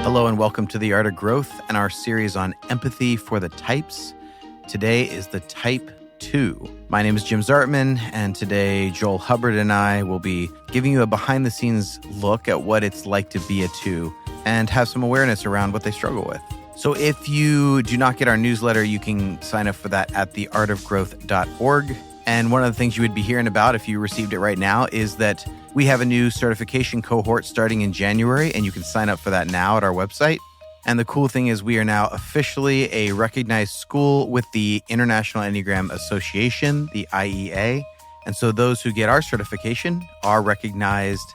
Hello and welcome to The Art of Growth and our series on empathy for the types. Today is the Type 2. My name is Jim Zartman, and today Joel Hubbard and I will be giving you a behind-the-scenes look at what it's like to be a 2 and have some awareness around what they struggle with. So if you do not get our newsletter, you can sign up for that at theartofgrowth.org. And one of the things you would be hearing about if you received it right now is that we have a new certification cohort starting in January, and you can sign up for that now at our website. And the cool thing is we are now officially a recognized school with the International Enneagram Association, the IEA. And so those who get our certification are recognized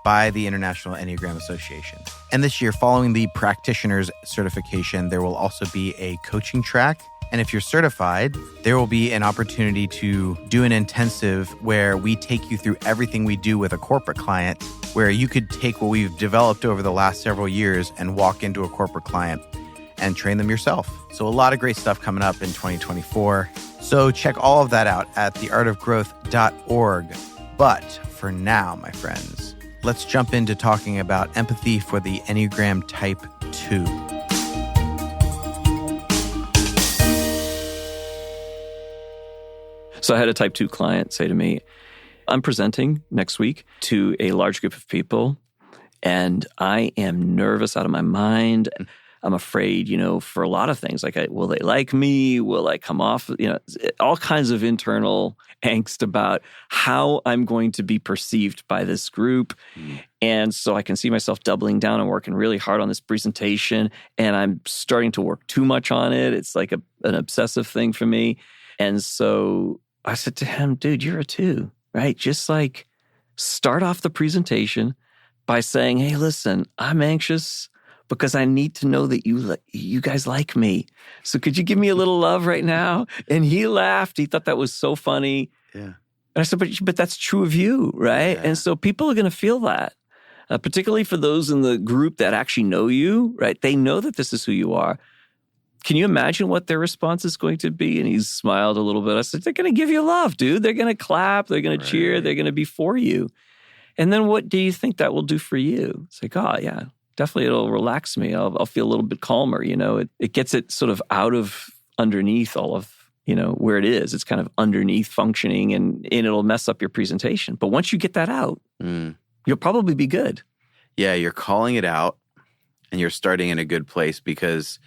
by the International Enneagram Association. And this year, following the practitioner's certification, there will also be a coaching track. And if you're certified, there will be an opportunity to do an intensive where we take you through everything we do with a corporate client, where you could take what we've developed over the last several years and walk into a corporate client and train them yourself. So a lot of great stuff coming up in 2024. So check all of that out at theartofgrowth.org. But for now, my friends, let's jump into talking about empathy for the Enneagram Type 2. So I had a Type 2 client say to me, I'm presenting next week to a large group of people, and I am nervous out of my mind. I'm afraid, for a lot of things, like, will they like me? Will I come off, all kinds of internal angst about how I'm going to be perceived by this group. And so I can see myself doubling down and working really hard on this presentation, and I'm starting to work too much on it. It's like an obsessive thing for me. And so I said to him, dude, you're a 2, right? Just like start off the presentation by saying, hey, listen, I'm anxious because I need to know that you guys like me. So could you give me a little love right now? And he laughed. He thought that was so funny. Yeah. And I said, but that's true of you, right? Yeah. And so people are going to feel that, particularly for those in the group that actually know you, right? They know that this is who you are. Can you imagine what their response is going to be? And he smiled a little bit. I said, they're going to give you love, dude. They're going to clap. They're going to cheer. They're going to be for you. And then what do you think that will do for you? It's like, oh, yeah, definitely it'll relax me. I'll feel a little bit calmer. It gets it sort of out of underneath all of, where it is. It's kind of underneath functioning, and it'll mess up your presentation. But once you get that out, you'll probably be good. Yeah, you're calling it out, and you're starting in a good place because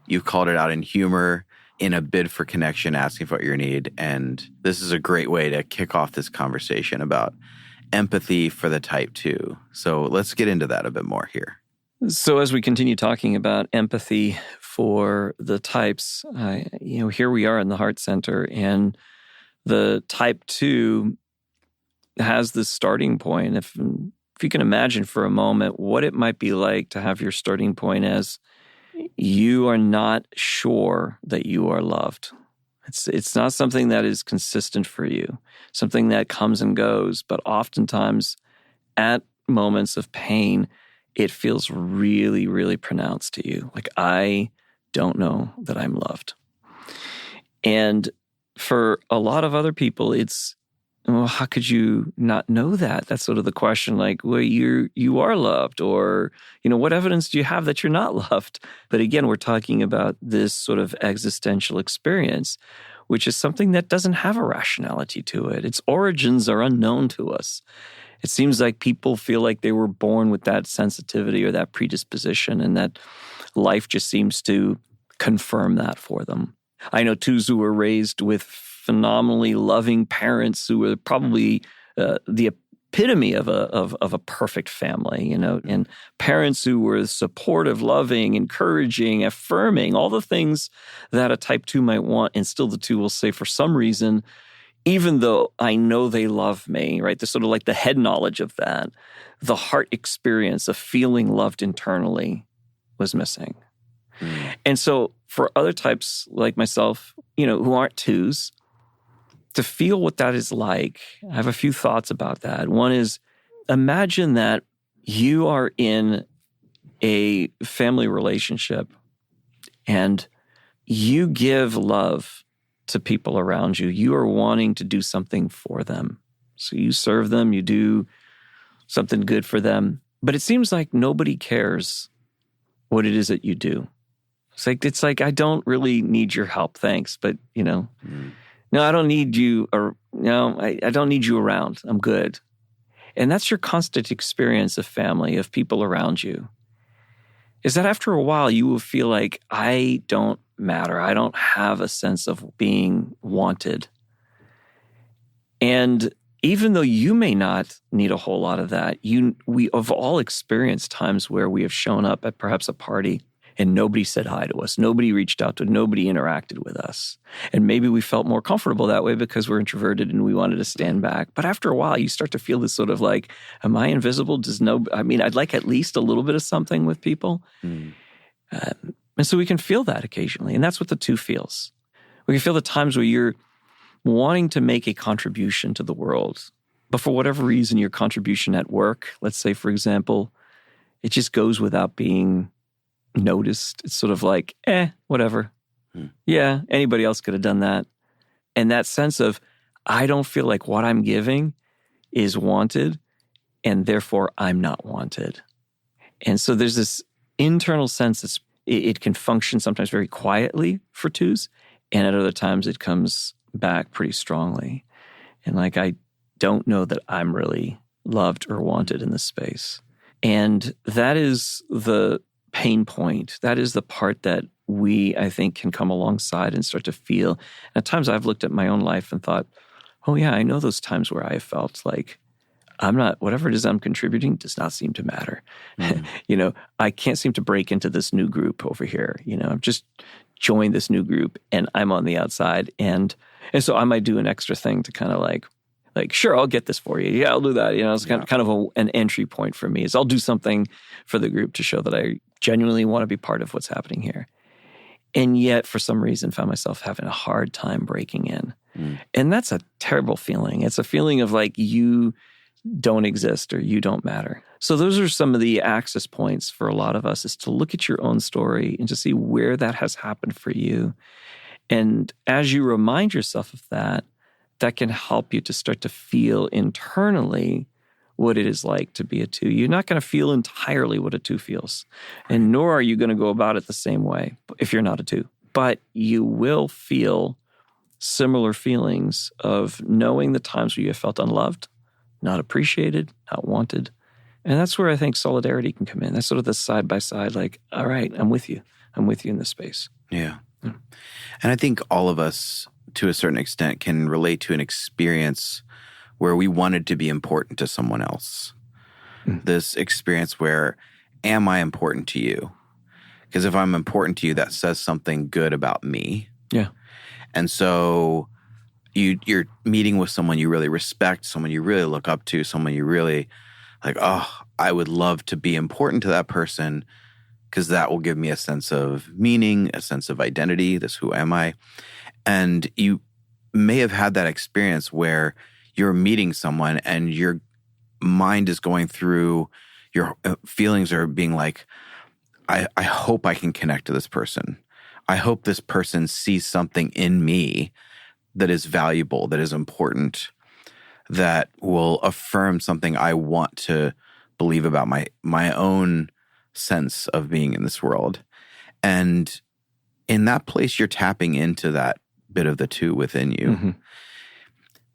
you've called it out in humor, in a bid for connection, asking for what you need. And this is a great way to kick off this conversation about empathy for the Type 2. So let's get into that a bit more here. So as we continue talking about empathy for the types, here we are in the Heart Center, and the Type 2 has this starting point. If you can imagine for a moment what it might be like to have your starting point as you are not sure that you are loved. It's not something that is consistent for you, something that comes and goes, but oftentimes at moments of pain, it feels really, really pronounced to you. Like, I don't know that I'm loved. And for a lot of other people, it's, well, how could you not know that? That's sort of the question, like, well, you are loved, or, what evidence do you have that you're not loved? But again, we're talking about this sort of existential experience, which is something that doesn't have a rationality to it. Its origins are unknown to us. It seems like people feel like they were born with that sensitivity or that predisposition, and that life just seems to confirm that for them. I know 2s who were raised with phenomenally loving parents who were probably the epitome of a perfect family, and parents who were supportive, loving, encouraging, affirming, all the things that a Type 2 might want. And still the 2 will say, for some reason, even though I know they love me, right? There's sort of like the head knowledge of that, the heart experience of feeling loved internally was missing. And so for other types like myself, who aren't 2s, to feel what that is like, I have a few thoughts about that. One is, imagine that you are in a family relationship and you give love to people around you. You are wanting to do something for them. So you serve them, you do something good for them. But it seems like nobody cares what it is that you do. It's like I don't really need your help, thanks, but no, I don't need you, or no, I don't need you around. I'm good. And that's your constant experience of family, of people around you. Is that after a while you will feel like I don't matter. I don't have a sense of being wanted. And even though you may not need a whole lot of that, we have all experienced times where we have shown up at perhaps a party and nobody said hi to us. Nobody reached out to us. Nobody interacted with us. And maybe we felt more comfortable that way because we're introverted and we wanted to stand back. But after a while, you start to feel this sort of like, am I invisible? I'd like at least a little bit of something with people. And so we can feel that occasionally. And that's what the 2 feels. We can feel the times where you're wanting to make a contribution to the world. But for whatever reason, your contribution at work, let's say, for example, it just goes without being noticed. It's sort of like, whatever. Yeah, anybody else could have done that. And that sense of, I don't feel like what I'm giving is wanted, and therefore I'm not wanted. And so there's this internal sense that it can function sometimes very quietly for 2s, and at other times it comes back pretty strongly. And like, I don't know that I'm really loved or wanted in this space. And that is the pain point. That is the part that we, I think, can come alongside and start to feel. And at times I've looked at my own life and thought, oh yeah, I know those times where I felt like whatever it is I'm contributing does not seem to matter. I can't seem to break into this new group over here. I've just joined this new group and I'm on the outside. And so I might do an extra thing to kind of like, sure, I'll get this for you. Yeah, I'll do that. It's kind of an entry point for me is I'll do something for the group to show that I genuinely want to be part of what's happening here. And yet, for some reason, found myself having a hard time breaking in. And that's a terrible feeling. It's a feeling of like you don't exist or you don't matter. So those are some of the access points for a lot of us, is to look at your own story and to see where that has happened for you. And as you remind yourself of that, that can help you to start to feel internally what it is like to be a 2. You're not going to feel entirely what a 2 feels, and nor are you going to go about it the same way if you're not a 2. But you will feel similar feelings of knowing the times where you have felt unloved, not appreciated, not wanted. And that's where I think solidarity can come in. That's sort of the side-by-side, like, all right, I'm with you. I'm with you in this space. Yeah. And I think all of us, to a certain extent, can relate to an experience where we wanted to be important to someone else. This experience where, am I important to you? Because if I'm important to you, that says something good about me. Yeah. And so you're meeting with someone you really respect, someone you really look up to, someone you really like, oh, I would love to be important to that person because that will give me a sense of meaning, a sense of identity. Who am I? And you may have had that experience where you're meeting someone and your mind is going through, your feelings are being like, I hope I can connect to this person. I hope this person sees something in me that is valuable, that is important, that will affirm something I want to believe about my own sense of being in this world. And in that place, you're tapping into that bit of the 2 within you. Mm-hmm.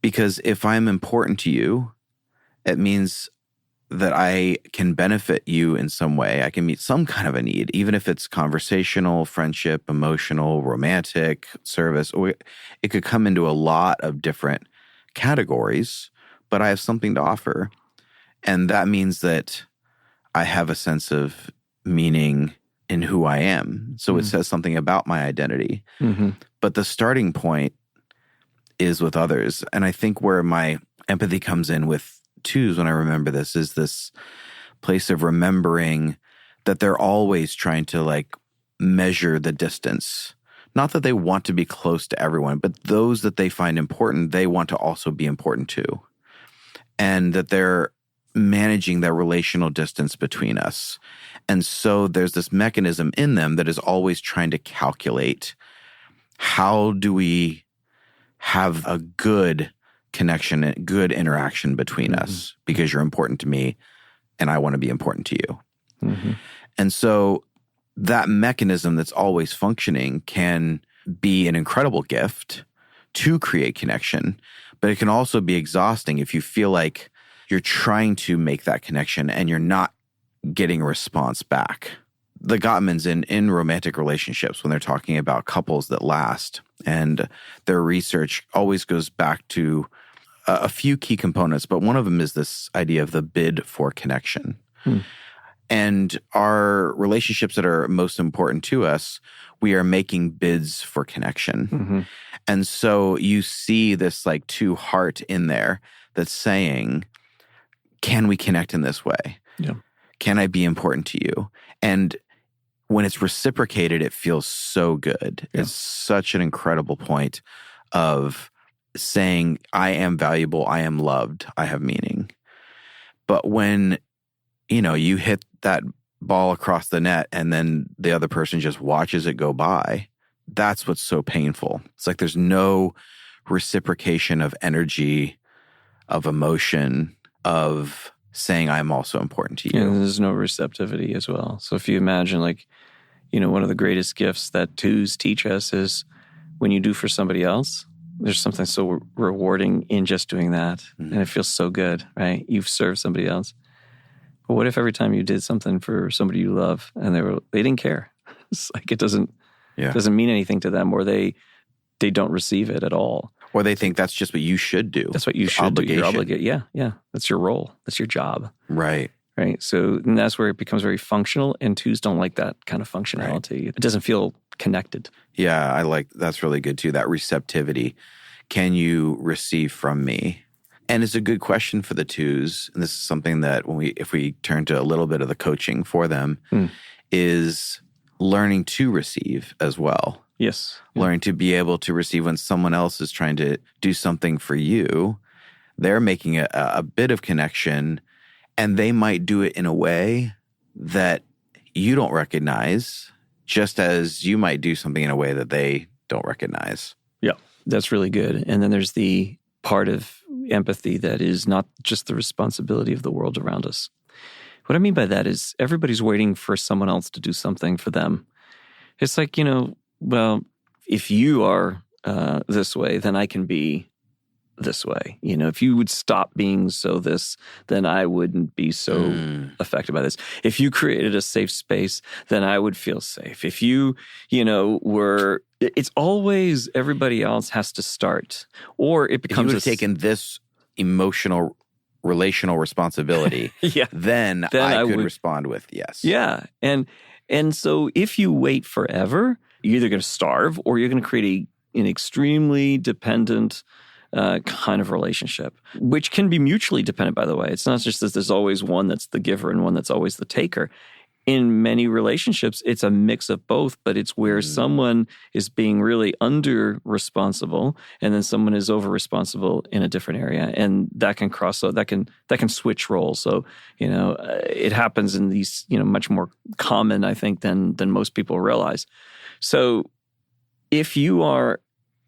Because if I'm important to you, it means that I can benefit you in some way. I can meet some kind of a need, even if it's conversational, friendship, emotional, romantic, service. Or it could come into a lot of different categories, but I have something to offer. And that means that I have a sense of meaning in who I am. So it says something about my identity. Mm-hmm. But the starting point is with others. And I think where my empathy comes in with 2s when I remember this is this place of remembering that they're always trying to like measure the distance. Not that they want to be close to everyone, but those that they find important, they want to also be important to. And that they're managing that relational distance between us. And so there's this mechanism in them that is always trying to calculate, how do we have a good connection, a good interaction between us, because you're important to me and I want to be important to you. Mm-hmm. And so that mechanism that's always functioning can be an incredible gift to create connection, but it can also be exhausting if you feel like you're trying to make that connection and you're not getting a response back. The Gottmans in romantic relationships, when they're talking about couples that last, and their research always goes back to a few key components, but one of them is this idea of the bid for connection. And our relationships that are most important to us, we are making bids for connection. And so you see this like two heart in there that's saying, can we connect in this way? Yeah. Can I be important to you? And when it's reciprocated, it feels so good. Yeah. It's such an incredible point of saying, I am valuable, I am loved, I have meaning. But when, you hit that ball across the net and then the other person just watches it go by, that's what's so painful. It's like there's no reciprocation of energy, of emotion, of saying I'm also important to you. And there's no receptivity as well. So if you imagine one of the greatest gifts that twos teach us is when you do for somebody else, there's something so rewarding in just doing that. And it feels so good, right? You've served somebody else. But what if every time you did something for somebody you love and they didn't care? It's like it doesn't mean anything to them, or they don't receive it at all. Or they think that's just what you should do. That's what you should do. You're obligated. Yeah. That's your role. That's your job. Right. So and that's where it becomes very functional, and twos don't like that kind of functionality. Right. It doesn't feel connected. Yeah, that's really good too, that receptivity. Can you receive from me? And it's a good question for the twos, and this is something that if we turn to a little bit of the coaching for them, is learning to receive as well. Yes. Learning to be able to receive when someone else is trying to do something for you. They're making a bit of connection, and they might do it in a way that you don't recognize, just as you might do something in a way that they don't recognize. Yeah, that's really good. And then there's the part of empathy that is not just the responsibility of the world around us. What I mean by that is everybody's waiting for someone else to do something for them. It's like, well, if you are this way, then I can be this way. If you would stop being so this, then I wouldn't be so affected by this. If you created a safe space, then I would feel safe. If you, it's always everybody else has to start, or it becomes. If you would have taken this emotional, relational responsibility, then I could respond with yes. Yeah, and so if you wait forever, you're either going to starve or you're going to create an extremely dependent kind of relationship, which can be mutually dependent, by the way. It's not just that there's always one that's the giver and one that's always the taker. In many relationships, it's a mix of both, but it's where someone is being really under-responsible and then someone is over-responsible in a different area. And that can cross, so that can switch roles. So, it happens in these, much more common, I think, than most people realize. So if you are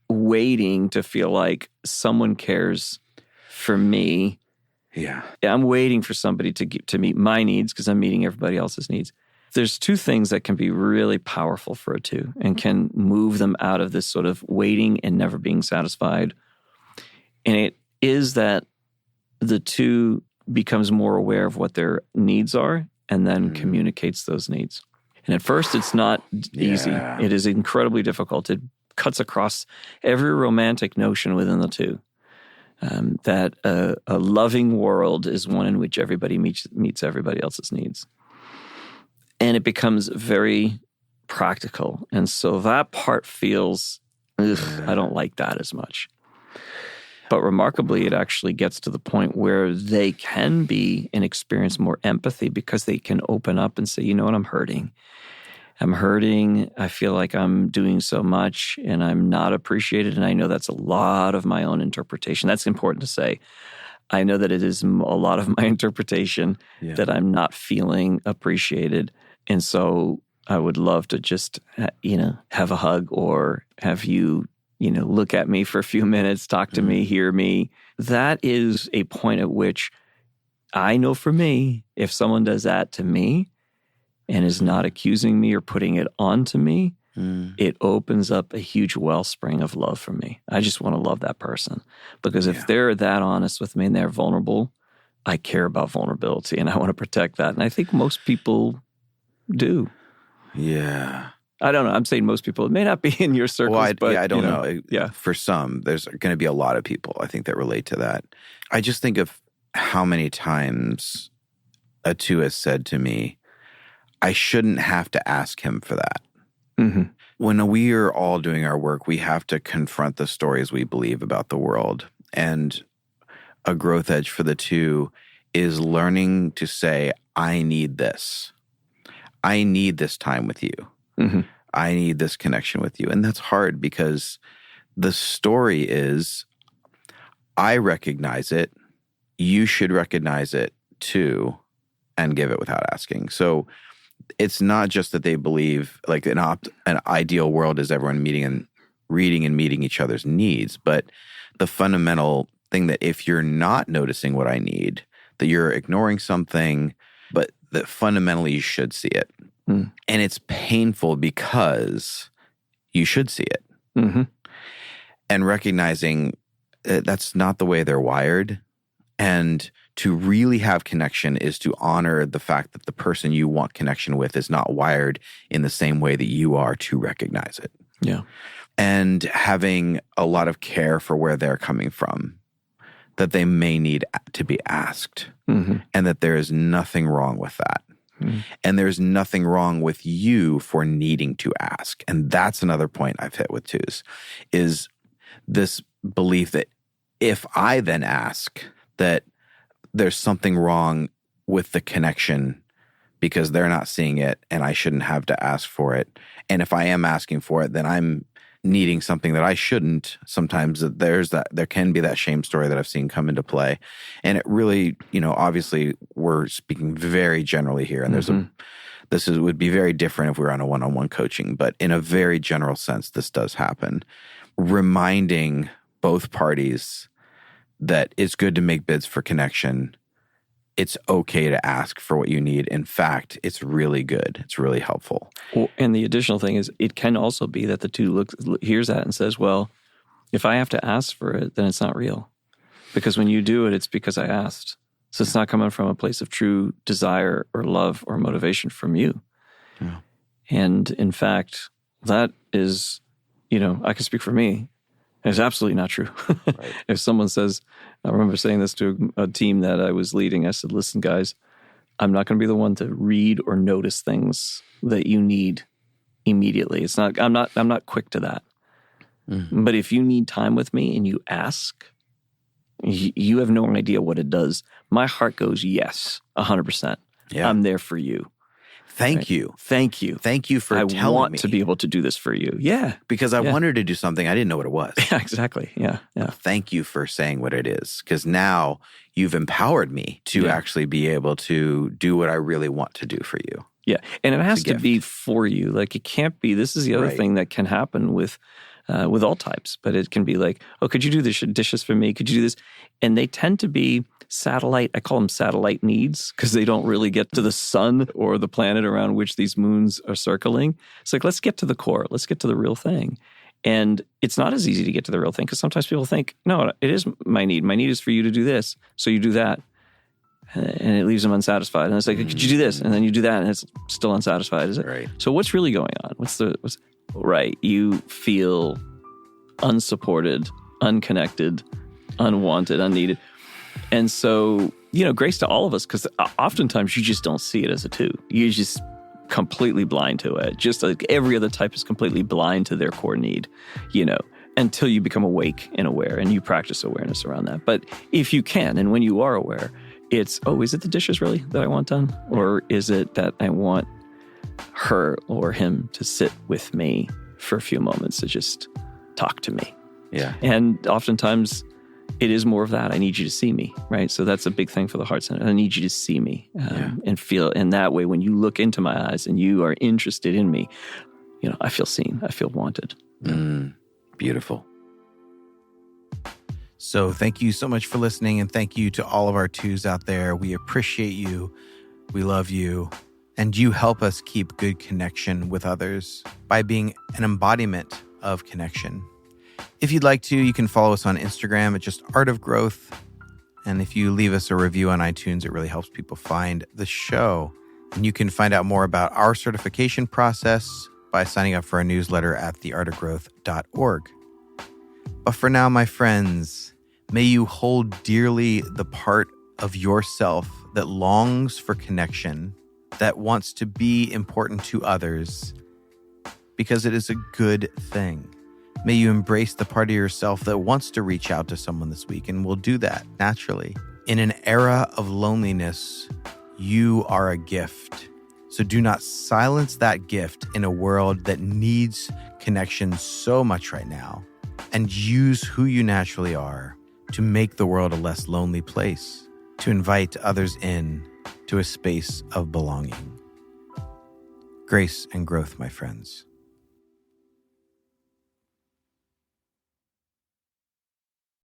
waiting to feel like someone cares for me, I'm waiting for somebody to meet my needs because I'm meeting everybody else's needs. There's two things that can be really powerful for a two and can move them out of this sort of waiting and never being satisfied. And it is that the two becomes more aware of what their needs are and then communicates those needs. And at first, it's not easy. It is incredibly difficult. It cuts across every romantic notion within the two. That a loving world is one in which everybody meets everybody else's needs. And it becomes very practical. And so that part feels, I don't like that as much. But remarkably, it actually gets to the point where they can be and experience more empathy because they can open up and say, you know what, I'm hurting. I feel like I'm doing so much and I'm not appreciated. And I know that's a lot of my own interpretation. That's important to say. I know that it is a lot of my interpretation that I'm not feeling appreciated. And so I would love to just, have a hug or have you, look at me for a few minutes, talk to me, hear me. That is a point at which I know for me, if someone does that to me, and is not accusing me or putting it onto me, it opens up a huge wellspring of love for me. I just want to love that person. Because if they're that honest with me and they're vulnerable, I care about vulnerability and I want to protect that. And I think most people do. Yeah. I don't know. I'm saying most people. It may not be in your circles, but I don't know. Yeah. For some, there's going to be a lot of people, I think, that relate to that. I just think of how many times Atu has said to me, I shouldn't have to ask him for that. Mm-hmm. When we are all doing our work, we have to confront the stories we believe about the world. And a growth edge for the two is learning to say, I need this. I need this time with you. Mm-hmm. I need this connection with you. And that's hard because the story is, I recognize it. You should recognize it too and give it without asking. So it's not just that they believe like an ideal world is everyone meeting and reading and meeting each other's needs, but the fundamental thing that if you're not noticing what I need, that you're ignoring something, but that fundamentally you should see it. And it's painful because you should see it. Mm-hmm. And recognizing that's not the way they're wired. And to really have connection is to honor the fact that the person you want connection with is not wired in the same way that you are to recognize it. Yeah. And having a lot of care for where they're coming from, that they may need to be asked, and that there is nothing wrong with that. And there's nothing wrong with you for needing to ask. And that's another point I've hit with twos, is this belief that if I then ask, that there's something wrong with the connection because they're not seeing it and I shouldn't have to ask for it. And if I am asking for it, then I'm needing something that I shouldn't. Sometimes there can be that shame story that I've seen come into play. And it really, obviously we're speaking very generally here. And would be very different if we were on a one-on-one coaching, but in a very general sense, this does happen. Reminding both parties that it's good to make bids for connection. It's okay to ask for what you need. In fact, it's really good. It's really helpful. Well, and the additional thing is it can also be that the two hears that and says, well, if I have to ask for it, then it's not real. Because when you do it, it's because I asked. So it's not coming from a place of true desire or love or motivation from you. Yeah. And in fact, that is, I can speak for me. It's absolutely not true. Right. If someone says, I remember saying this to a team that I was leading, I said, listen, guys, I'm not going to be the one to read or notice things that you need immediately. I'm not quick to that. Mm-hmm. But if you need time with me and you ask, you have no idea what it does. My heart goes, yes, 100%. Yeah. I'm there for you. Thank you. Thank you. Thank you for telling me. I want to be able to do this for you. Yeah. Because I wanted to do something. I didn't know what it was. Yeah, exactly. Yeah. Thank you for saying what it is. Because now you've empowered me to actually be able to do what I really want to do for you. Yeah. And it has to be for you. Like it can't be, this is the other thing that can happen with all types, but it can be like, oh, could you do the dishes for me? Could you do this? And they tend to be satellite, I call them satellite needs, because they don't really get to the sun or the planet around which these moons are circling. It's like, let's get to the core. Let's get to the real thing. And it's not as easy to get to the real thing because sometimes people think, no, it is my need. My need is for you to do this. So you do that. And it leaves them unsatisfied. And it's like, could you do this? And then you do that and it's still unsatisfied. Is it? Right. So what's really going on? What's right? You feel unsupported, unconnected, unwanted, unneeded. And so, grace to all of us, because oftentimes you just don't see it as a two. You're just completely blind to it. Just like every other type is completely blind to their core need, until you become awake and aware and you practice awareness around that. But if you can, and when you are aware, it's, is it the dishes really that I want done? Or is it that I want her or him to sit with me for a few moments to just talk to me? Yeah. And oftentimes it is more of that. I need you to see me, right? So that's a big thing for the Heart Center. I need you to see me and feel in that way. When you look into my eyes and you are interested in me, I feel seen. I feel wanted. Beautiful. So thank you so much for listening, and thank you to all of our twos out there. We appreciate you. We love you. And you help us keep good connection with others by being an embodiment of connection. If you'd like to, you can follow us on Instagram at just Art of Growth. And if you leave us a review on iTunes, it really helps people find the show. And you can find out more about our certification process by signing up for our newsletter at theartofgrowth.org. But for now, my friends, may you hold dearly the part of yourself that longs for connection, that wants to be important to others, because it is a good thing. May you embrace the part of yourself that wants to reach out to someone this week and will do that naturally. In an era of loneliness, you are a gift. So do not silence that gift in a world that needs connection so much right now, and use who you naturally are to make the world a less lonely place, to invite others in to a space of belonging. Grace and growth, my friends.